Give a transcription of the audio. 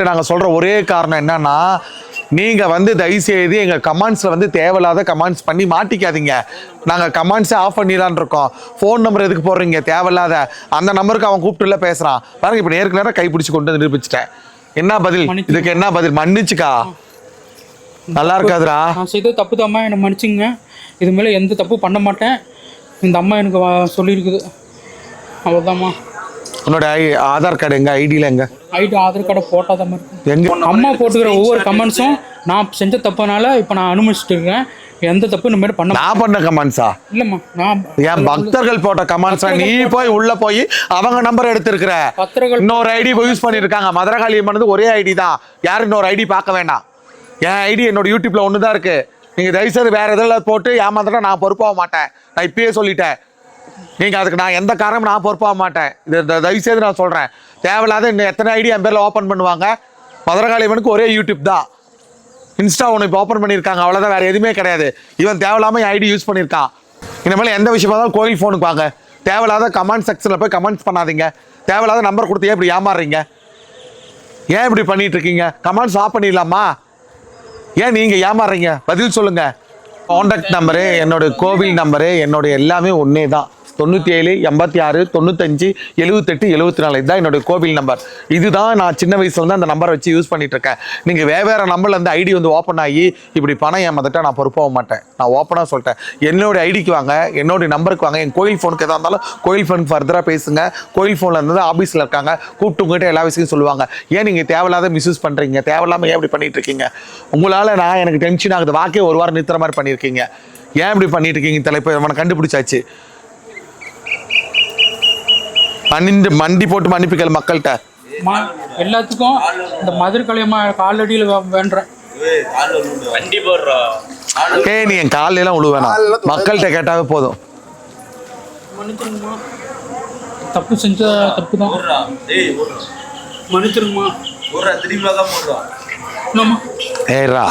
நாங்கள் சொல்கிற ஒரே காரணம் என்னன்னா, நீங்கள் வந்து தயவுசெய்து எங்கள் கமெண்ட்ஸில் வந்து தேவையில்லாத கமெண்ட்ஸ் பண்ணி மாட்டிக்காதீங்க. நாங்கள் கமெண்ட்ஸே ஆஃப் பண்ணிடலான் இருக்கோம். ஃபோன் நம்பர் எதுக்கு போடுறீங்க தேவையில்லாத? அந்த நம்பருக்கு அவன் கூப்பிட்டுல பேசுகிறான் பாருங்க. இப்போ நேருக்கு நேரம் கைப்பிடிச்சு கொண்டு வந்து நிரூபிச்சிட்டேன். என்ன பதில் இதுக்கு? என்ன பதில்? மன்னிச்சுக்கா. நல்லா இருக்காதுரா. நான் செய்த தப்பு தான்மா, என்னை மன்னிச்சுங்க. இது மேலே எந்த தப்பு பண்ண மாட்டேன். இந்த அம்மா எனக்கு சொல்லியிருக்குது, அவ்வளோதாம்மா. உன்னோட ஆதார் கார்டு எங்க? ஐடியில் எங்க? ஆதார் கார்டை போட்டாதான் இருக்கு. எங்க அம்மா போட்டுக்கிற ஒவ்வொரு கமெண்ட்ஸும் நான் செஞ்ச தப்புனால இப்போ நான் அனுமதிச்சுட்டு இருக்கேன். எந்த தப்பு இந்த மாதிரி நான் பண்ண கமெண்ட்ஸா? இல்லைம்மா, நான் என் பக்தர்கள் போட்ட கமெண்ட்ஸா? நீ போய் உள்ள போய் அவங்க நம்பர் எடுத்திருக்கிற. பத்திரங்கள் இன்னொரு ஐடி யூஸ் பண்ணியிருக்காங்க. மதுரகாளி பண்ணது ஒரே ஐடி தான். யாரும் இன்னொரு ஐடி பார்க்க வேண்டாம். என் ஐடி என்னோட யூடியூப்ல ஒன்று தான் இருக்கு. நீங்கள் தயவுசெய்து வேற எதில் போட்டு ஏமாந்துட்டா நான் பொறுப்பாக மாட்டேன். நான் இப்பயே சொல்லிட்டேன். நீங்கள் அதுக்கு நான் எந்த காரணமும் நான் பொறுப்பாக மாட்டேன். இது தயவுசெய்து நான் சொல்கிறேன். தேவையில்லாத இன்னும் எத்தனை ஐடி என் பேரில் ஓப்பன் பண்ணுவாங்க? மதுரகாளியம்மனுக்கு ஒரே யூடியூப் தான். இன்ஸ்டா ஒன்று இப்போ ஓப்பன் பண்ணியிருக்காங்க, அவ்வளோதான். வேறு எதுவுமே கிடையாது. இவன் தேவையில்லாமல் என் ஐடி யூஸ் பண்ணியிருக்கான். இனிமேல் எந்த விஷயமா தான் கோயில் ஃபோனுக்கு வாங்க. தேவையில்லாத கமெண்ட் செக்ஷனில் போய் கமெண்ட்ஸ் பண்ணாதீங்க. தேவையில்லாத நம்பர் கொடுத்து இப்படி ஏமாறுறீங்க. ஏன் இப்படி பண்ணிட்டு இருக்கீங்க? கமெண்ட்ஸ் ஆஃப் பண்ணிடலாமா? ஏன் நீங்கள் ஏமாறுறீங்க? பதில் சொல்லுங்கள். கான்டாக்ட் நம்பரு, என்னோடய கோவில் நம்பரு, என்னுடைய எல்லாமே ஒன்றே தான். 97 86 95 78 74. இதுதான் என்னுடைய கோவில் நம்பர். இதுதான் நான் சின்ன வயசுலேருந்து அந்த நம்பரை வச்சு யூஸ் பண்ணிட்டு இருக்கேன். நீங்கள் வேறு நம்பர்லேருந்து ஐடி வந்து ஓப்பன் ஆகி இப்படி பணம் ஏமாந்துட்டா நான் பொறுப்பாக மாட்டேன். நான் ஓப்பனாக சொல்லிட்டேன். என்னோடய ஐடிக்கு வாங்க, என்னுடைய நம்பருக்கு வாங்க. என் கோயில் ஃபோனுக்கு எதாக இருந்தாலும் கோயில் ஃபோனுக்கு ஃபர்தராக பேசுங்க. கோயில் ஃபோனில் இருந்து ஆஃபீஸில் இருக்காங்க, கூப்பிட்டு உங்கள்கிட்ட எல்லா விஷயத்தையும் சொல்லுவாங்க. ஏன் நீங்கள் தேவையில்லாத மிஸ்யூஸ் பண்ணுறீங்க? தேவையில்லாமல் ஏன் இப்படி பண்ணிட்டு இருக்கீங்க? உங்களால் எனக்கு டென்ஷன் ஆகுது. வாக்கே ஒரு வாரம் நிறுத்துற மாதிரி பண்ணியிருக்கீங்க. ஏன் இப்படி பண்ணிட்டு இருக்கீங்க? தலைப்பு அவனை கண்டுபிடிச்சாச்சு. மண்டி போட்டு மன்னிப்புகள் மக்கள்கிட்ட. எல்லாத்துக்கும் இந்த மதுரகாளியம்மா காலடியில் வேண்டுறேன். நீ என் கால எல்லாம் விழு வேணாம். மக்கள்கிட்ட கேட்டாவே போதும். தப்பு செஞ்ச தப்பு தான். மன்னிச்சிருங்கம்மா. ஏறா